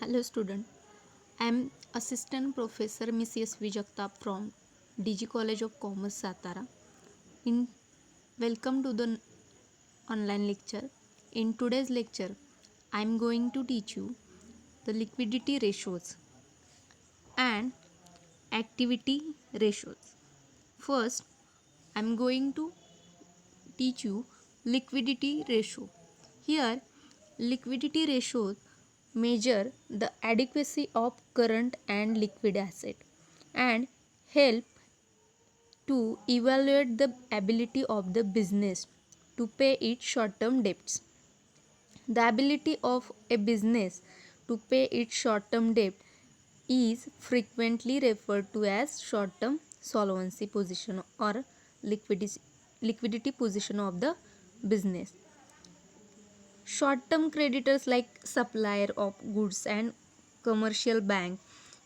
Hello student, I am Assistant Professor Miss S.V. Jagtap from DG College of Commerce Satara. Welcome to the online lecture. In today's lecture, I am going to teach you the liquidity ratios and activity ratios. First, I am going to teach you liquidity ratio. Here, liquidity ratios measure the adequacy of current and liquid asset and help to evaluate the ability of the business to pay its short-term debts. The ability of a business to pay its short-term debt is frequently referred to as short-term solvency position or liquidity position of the business. Short-term creditors like supplier of goods and commercial bank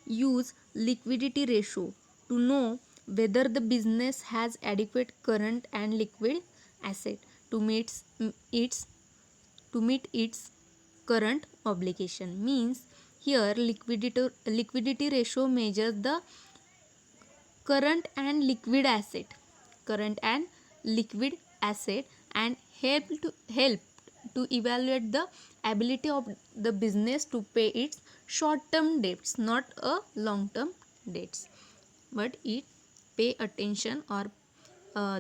use liquidity ratio to know whether the business has adequate current and liquid asset to meet its current obligation. Means here liquidity ratio measures the current and liquid asset and help to evaluate the ability of the business to pay its short term debts, not a long term debts, but it pay attention or uh,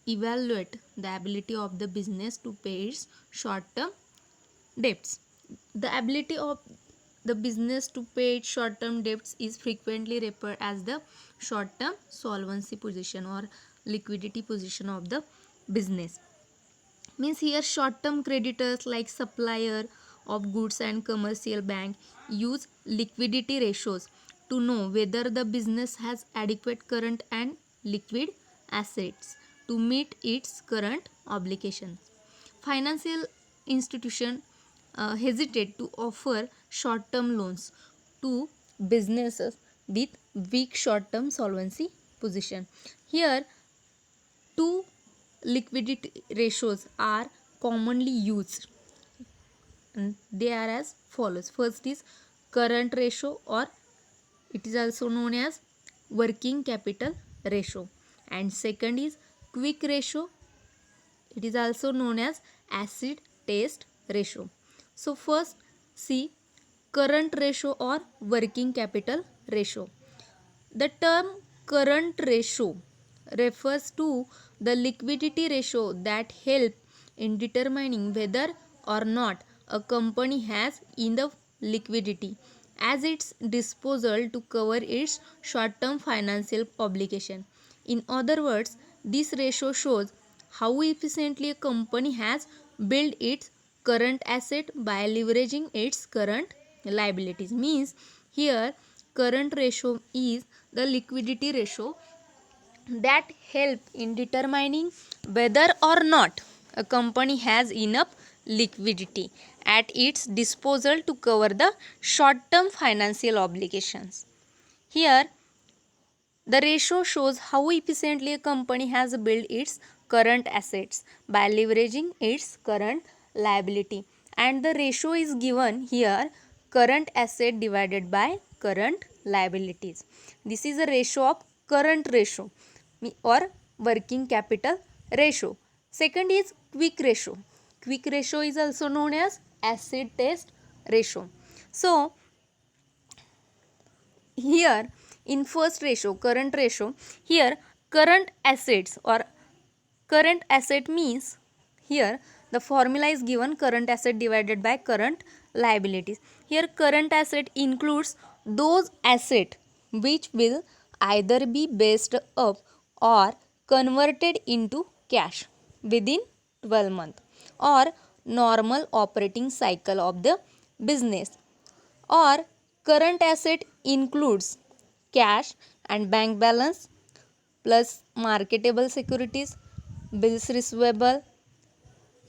evaluate the ability of the business to pay its short term debts. The ability of the business to pay its short term debts is frequently referred as the short term solvency position or liquidity position of the business. Means here short term creditors like supplier of goods and commercial bank use liquidity ratios to know whether the business has adequate current and liquid assets to meet its current obligations. Financial institution hesitate to offer short term loans to businesses with weak short term solvency position. Here two liquidity ratios are commonly used and they are as follows. First is current ratio, or it is also known as working capital ratio, and second is quick ratio, it is also known as acid test ratio. So first see current ratio or working capital ratio. The term current ratio refers to the liquidity ratio that help in determining whether or not a company has enough liquidity as its disposal to cover its short-term financial obligation. In other words, this ratio shows how efficiently a company has built its current asset by leveraging its current liabilities. Means here current ratio is the liquidity ratio that help in determining whether or not a company has enough liquidity at its disposal to cover the short term financial obligations. Here the ratio shows how efficiently a company has built its current assets by leveraging its current liability, and the ratio is given here current asset divided by current liabilities. This is a ratio of current ratio or working capital ratio. Second is quick ratio. Quick ratio is also known as acid test ratio. So here in first ratio, current ratio, here current assets or current asset means here the formula is given current asset divided by current liabilities. Here current asset includes those assets which will either be based up or converted into cash within 12 months or normal operating cycle of the business. Or current asset includes cash and bank balance plus marketable securities, bills receivable,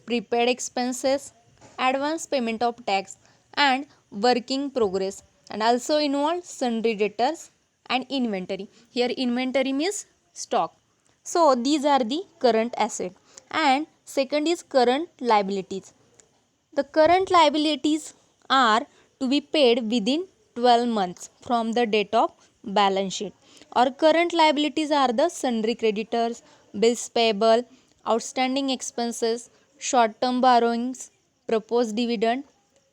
prepaid expenses, advance payment of tax, and working progress, and also involve sundry debtors and inventory. Here inventory means stock. So these are the current asset. And second is current liabilities. The current liabilities are to be paid within 12 months from the date of balance sheet. Or current liabilities are the sundry creditors, bills payable, outstanding expenses, short-term borrowings, proposed dividend,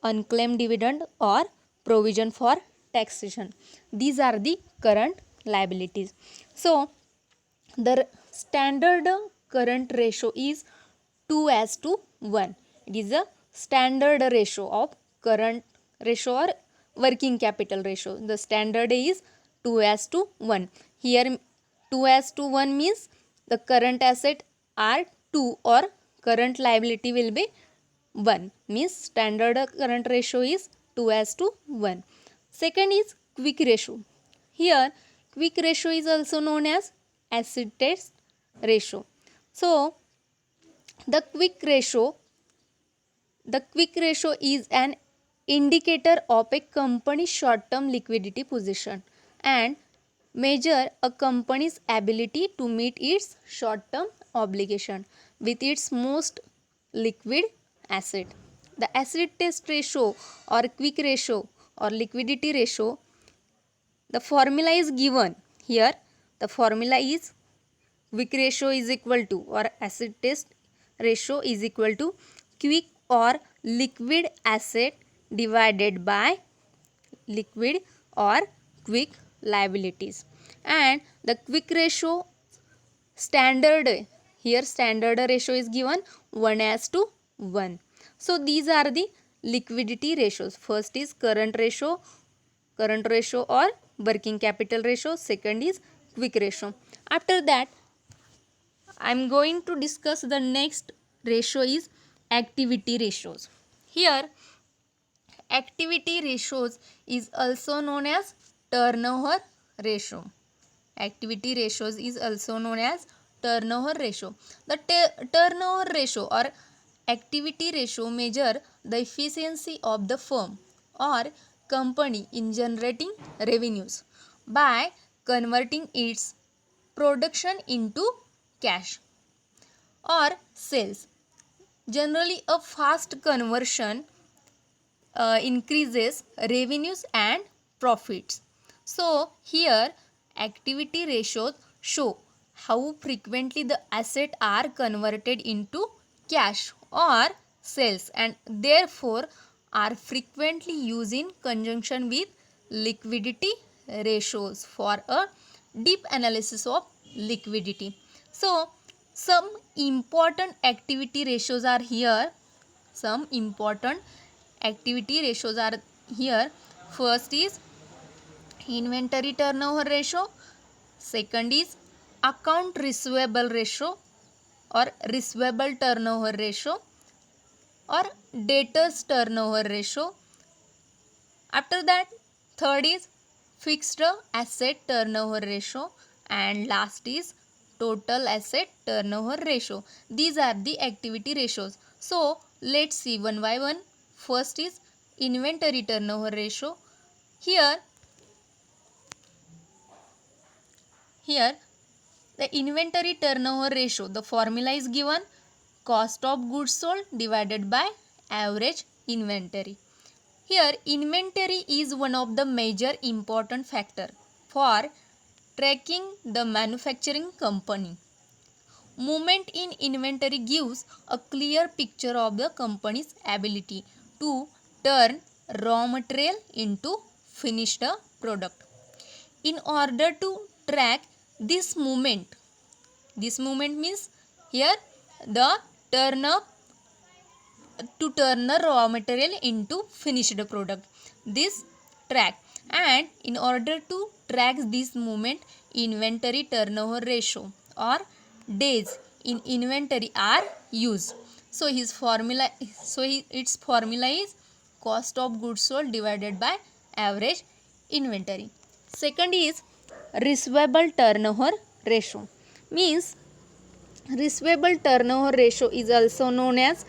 unclaimed dividend, or provision for taxation. These are the current liabilities. So, the standard current ratio is 2:1. It is a standard ratio of current ratio or working capital ratio. The standard is 2:1. Here 2:1 means the current asset are 2 or current liability will be 1, means standard current ratio is 2:1. Second is quick ratio. Here quick ratio is also known as acid test ratio. So the quick ratio is an indicator of a company's short-term liquidity position and measure a company's ability to meet its short-term obligation with its most liquid asset. The acid test ratio or quick ratio or liquidity ratio, the formula is given here. The formula is quick ratio is equal to, or acid test ratio is equal to, quick or liquid asset divided by liquid or quick liabilities. And the quick ratio standard, here standard ratio is given 1:1. So these are the liquidity ratios. First is current ratio or working capital ratio. Second is quick ratio. After that, I am going to discuss the next ratio is activity ratios. Here activity ratios is also known as turnover ratio. Activity ratios is also known as turnover ratio. The turnover ratio or activity ratio measure the efficiency of the firm or company in generating revenues by converting its production into cash or sales. Generally, a fast conversion increases revenues and profits. So here activity ratios show how frequently the assets are converted into cash or sales and therefore are frequently used in conjunction with liquidity ratios for a deep analysis of liquidity. So some important activity ratios are here. Some important activity ratios are here. First is inventory turnover ratio. Second is account receivable ratio or receivable turnover ratio or debtors turnover ratio. After that, third is fixed asset turnover ratio and last is total asset turnover ratio. These are the activity ratios. So let's see one by one. First is inventory turnover ratio. Here the inventory turnover ratio, the formula is given, cost of goods sold divided by average inventory. Here inventory is one of the major important factor for tracking the manufacturing company. Movement in inventory gives a clear picture of the company's ability to turn raw material into finished product. In order to track this movement means here the turn the raw material into finished product, this track, and in order to track this movement, inventory turnover ratio or days in inventory are used. So its formula is cost of goods sold divided by average inventory. Second is receivable turnover ratio, means receivable turnover ratio is also known as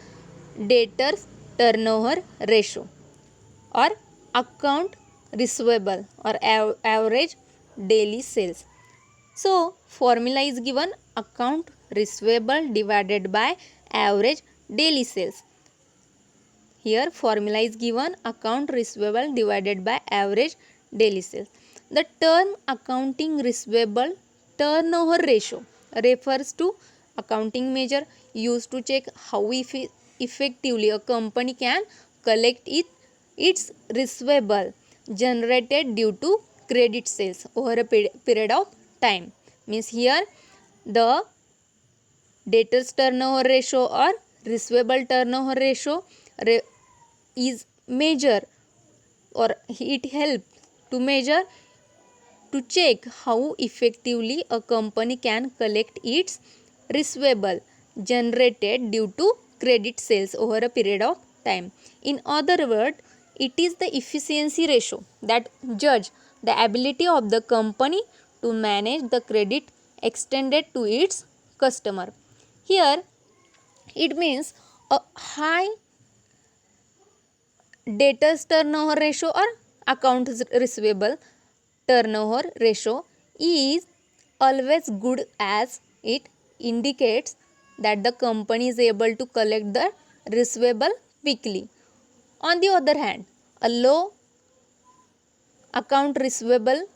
debtors turnover ratio or account receivable or average daily sales. So formula is given, account receivable divided by average daily sales. Here formula is given, account receivable divided by average daily sales. The term accounting receivable turnover ratio refers to accounting measure used to check how effectively a company can collect its receivable generated due to credit sales over a period of time. Means here the debtors turnover ratio or receivable turnover ratio is measure, or it helps to measure to check how effectively a company can collect its receivable generated due to credit sales over a period of time. In other words, it is the efficiency ratio that judge the ability of the company to manage the credit extended to its customer. Here it means a high debtors turnover ratio or accounts receivable turnover ratio is always good as it indicates that the company is able to collect the receivable quickly. On the other hand, a low account receivable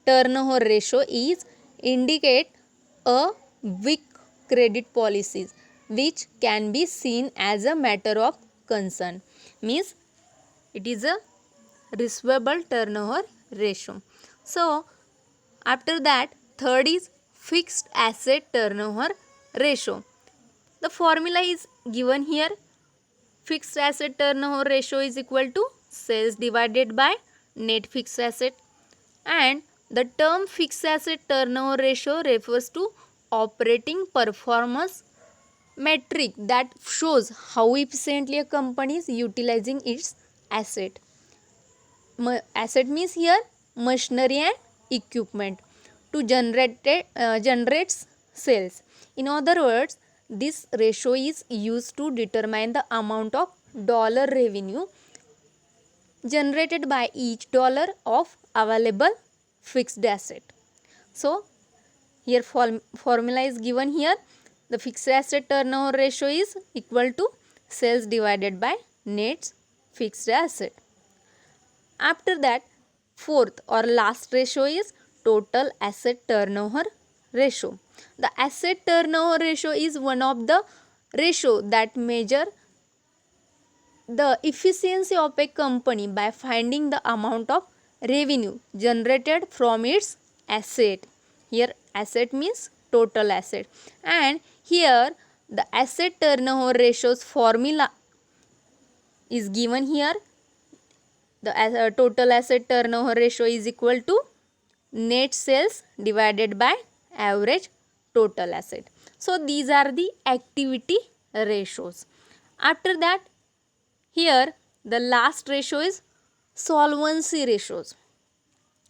turnover ratio is indicate a weak credit policies, which can be seen as a matter of concern. Means it is a receivable turnover ratio. So after that, third is fixed asset turnover ratio. The formula is given here. Fixed asset turnover ratio is equal to sales divided by net fixed asset, and the term fixed asset turnover ratio refers to operating performance metric that shows how efficiently a company is utilizing its asset. Asset means here machinery and equipment to generates sales. In other words, this ratio is used to determine the amount of dollar revenue generated by each dollar of available fixed asset. So here formula is given here. The fixed asset turnover ratio is equal to sales divided by net fixed asset. After that, fourth or last ratio is total asset turnover ratio. The asset turnover ratio is one of the ratio that measure the efficiency of a company by finding the amount of revenue generated from its asset. Here asset means total asset, and here the asset turnover ratios formula is given here. The total asset turnover ratio is equal to net sales divided by average total asset. So these are the activity ratios. After that, here the last ratio is solvency ratios.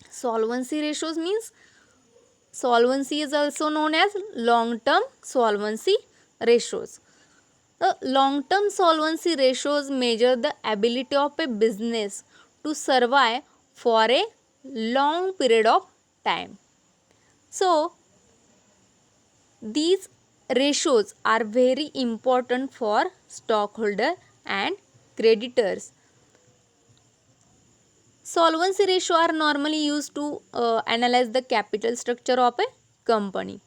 Solvency ratios means solvency is also known as long-term solvency ratios. The long-term solvency ratios measure the ability of a business to survive for a long period of time. So these ratios are very important for stockholder and creditors. Solvency ratio are normally used to analyze the capital structure of a company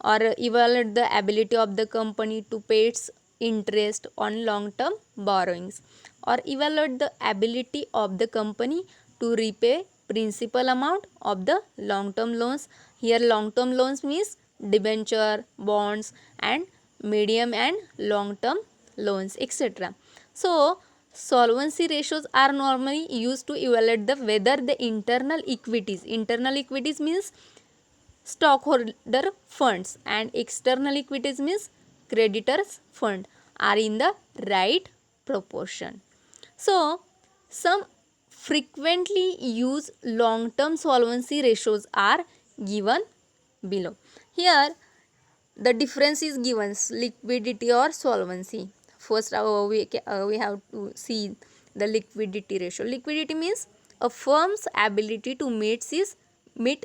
or evaluate the ability of the company to pay its interest on long-term borrowings, or evaluate the ability of the company to repay principal amount of the long-term loans. Here long-term loans means debenture, bonds, and medium and long-term loans, etc. So solvency ratios are normally used to evaluate the whether the internal equities means stockholder funds, and external equities means creditors fund are in the right proportion. So some frequently used long term solvency ratios are given below. Here the difference is given, liquidity or solvency. First we have to see the liquidity ratio. Liquidity means a firm's ability to meet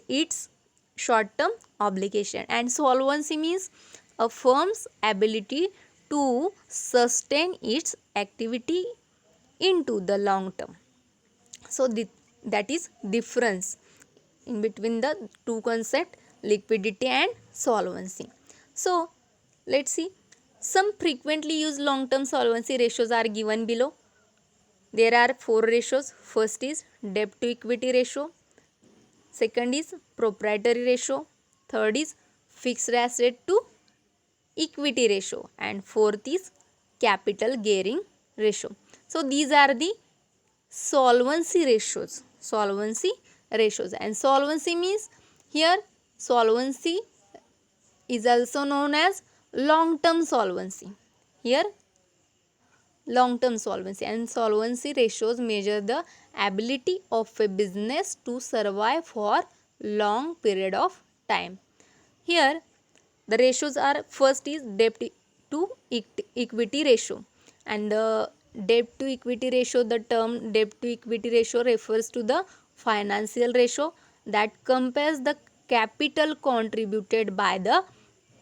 its short term obligation, and solvency means a firm's ability to sustain its activity into the long term. So that is difference in between the two concept, liquidity and solvency. So let's see, some frequently used long term solvency ratios are given below. There are four ratios. First is debt to equity ratio, second is proprietary ratio, third is fixed asset to equity ratio, and fourth is capital gearing ratio. So these are the solvency ratios. Solvency ratios, and solvency means here solvency is also known as long term solvency. Here long term solvency, and solvency ratios measure the ability of a business to survive for long period of time. Here the ratios are, first is debt to equity ratio, and the debt to equity ratio, the term debt to equity ratio refers to the financial ratio that compares the capital contributed by the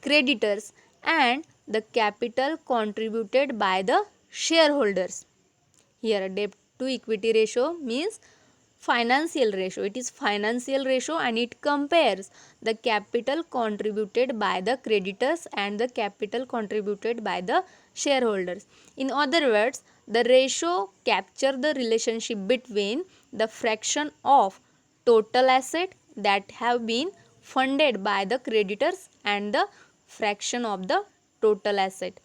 creditors and the capital contributed by the shareholders. Here debt to equity ratio means financial ratio. It is financial ratio and it compares the capital contributed by the creditors and the capital contributed by the shareholders. In other words, the ratio capture the relationship between the fraction of total asset that have been funded by the creditors and the fraction of the total asset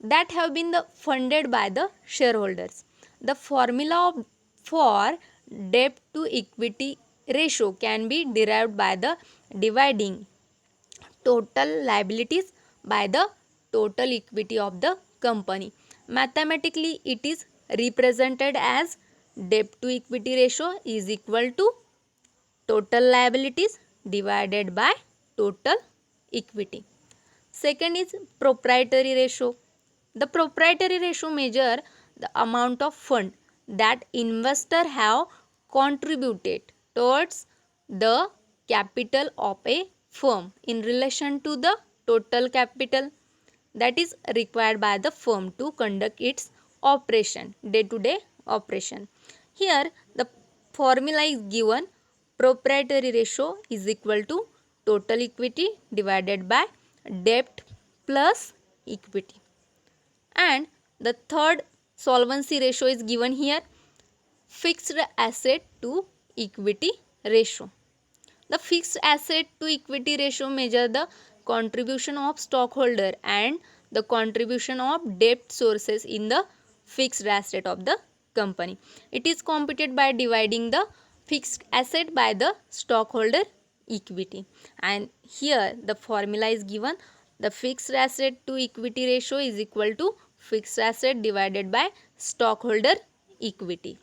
that have been funded by the shareholders. The formula for debt to equity ratio can be derived by the dividing total liabilities by the total equity of the company. Mathematically, it is represented as debt to equity ratio is equal to total liabilities divided by total equity. Second is proprietary ratio. The proprietary ratio measure the amount of fund that investor have contributed towards the capital of a firm in relation to the total capital that is required by the firm to conduct its operation, day-to-day operation. Here the formula is given, proprietary ratio is equal to total equity divided by debt plus equity. And the third solvency ratio is given here, fixed asset to equity ratio. The fixed asset to equity ratio measure the contribution of stockholder and the contribution of debt sources in the fixed asset of the company. It is computed by dividing the fixed asset by the stockholder equity, and here the formula is given, the fixed asset to equity ratio is equal to fixed asset divided by stockholder equity.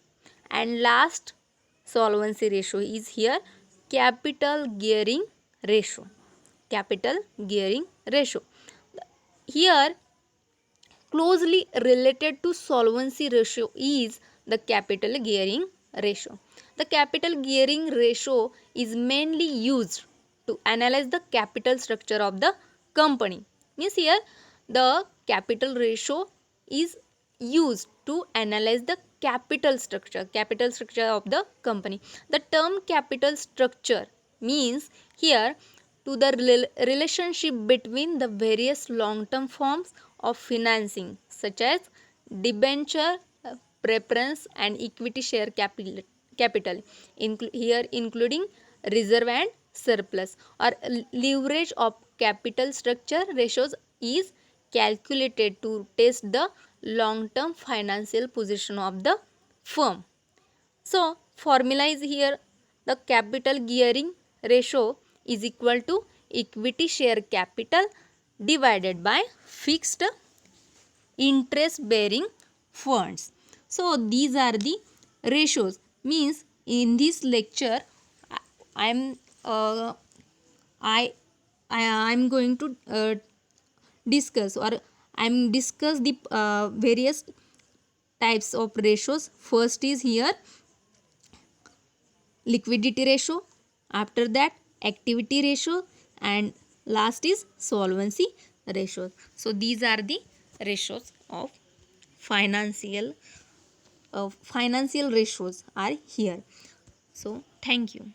And last solvency ratio is here, capital gearing ratio. Capital gearing ratio. Here closely related to solvency ratio is the capital gearing ratio. The capital gearing ratio is mainly used to analyze the capital structure of the company. Means here the capital ratio is used to analyze the capital structure of the company. The term capital structure means here to the relationship between the various long term forms of financing such as debenture, preference and equity share capital here including reserve and surplus or leverage of capital structure ratios is calculated to test the long term financial position of the firm. So formula is here, the capital gearing ratio is equal to equity share capital divided by fixed interest bearing funds. So these are the ratios. Means in this lecture I'm going to discuss or I'm discuss the various types of ratios. First is here liquidity ratio, after that activity ratio, and last is solvency ratio. So these are the ratios of financial financial ratios are here. So thank you.